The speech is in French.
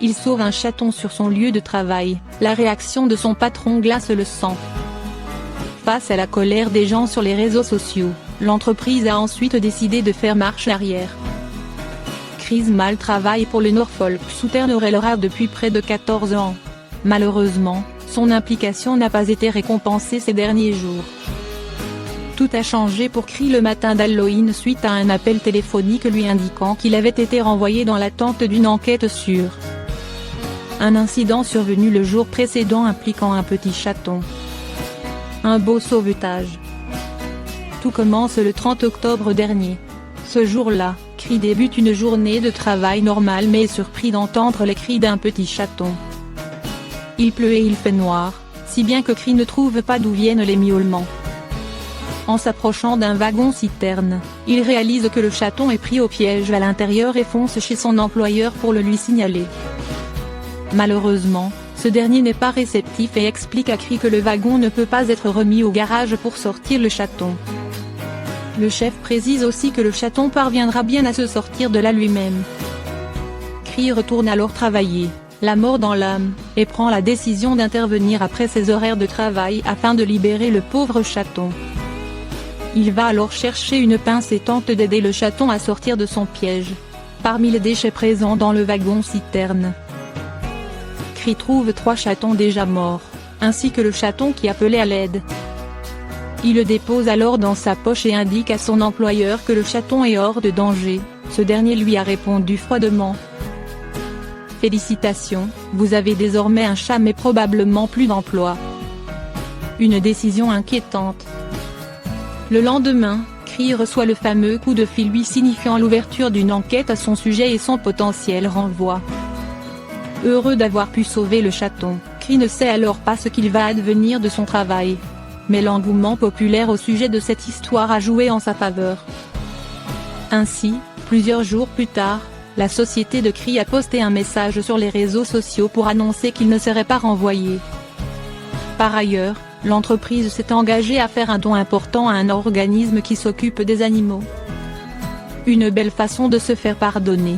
il sauve un chaton sur son lieu de travail. La réaction de son patron glace le sang. Face à la colère des gens sur les réseaux sociaux, l'entreprise a ensuite décidé de faire marche arrière. Chris Mal travaille pour le Norfolk Southern Railroad depuis près de 14 ans. Malheureusement, son implication n'a pas été récompensée ces derniers jours. Tout a changé pour Chris le matin d'Halloween suite à un appel téléphonique lui indiquant qu'il avait été renvoyé dans l'attente d'une enquête sur un incident survenu le jour précédent impliquant un petit chaton. Un beau sauvetage. Tout commence le 30 octobre dernier. Ce jour-là, Chris débute une journée de travail normale mais est surpris d'entendre les cris d'un petit chaton. Il pleut et il fait noir, si bien que Chris ne trouve pas d'où viennent les miaulements. En s'approchant d'un wagon-citerne, il réalise que le chaton est pris au piège à l'intérieur et fonce chez son employeur pour le lui signaler. Malheureusement, ce dernier n'est pas réceptif et explique à Chris que le wagon ne peut pas être remis au garage pour sortir le chaton. Le chef précise aussi que le chaton parviendra bien à se sortir de là lui-même. Chris retourne alors travailler, la mort dans l'âme, et prend la décision d'intervenir après ses horaires de travail afin de libérer le pauvre chaton. Il va alors chercher une pince et tente d'aider le chaton à sortir de son piège. Parmi les déchets présents dans le wagon-citerne, Chris trouve 3 chatons déjà morts, ainsi que le chaton qui appelait à l'aide. Il le dépose alors dans sa poche et indique à son employeur que le chaton est hors de danger. Ce dernier lui a répondu froidement: « Félicitations, vous avez désormais un chat mais probablement plus d'emploi. » Une décision inquiétante. Le lendemain, Chris reçoit le fameux coup de fil lui signifiant l'ouverture d'une enquête à son sujet et son potentiel renvoi. Heureux d'avoir pu sauver le chaton, Chris ne sait alors pas ce qu'il va advenir de son travail. Mais l'engouement populaire au sujet de cette histoire a joué en sa faveur. Ainsi, plusieurs jours plus tard, la société de Chris a posté un message sur les réseaux sociaux pour annoncer qu'il ne serait pas renvoyé. Par ailleurs, l'entreprise s'est engagée à faire un don important à un organisme qui s'occupe des animaux. Une belle façon de se faire pardonner.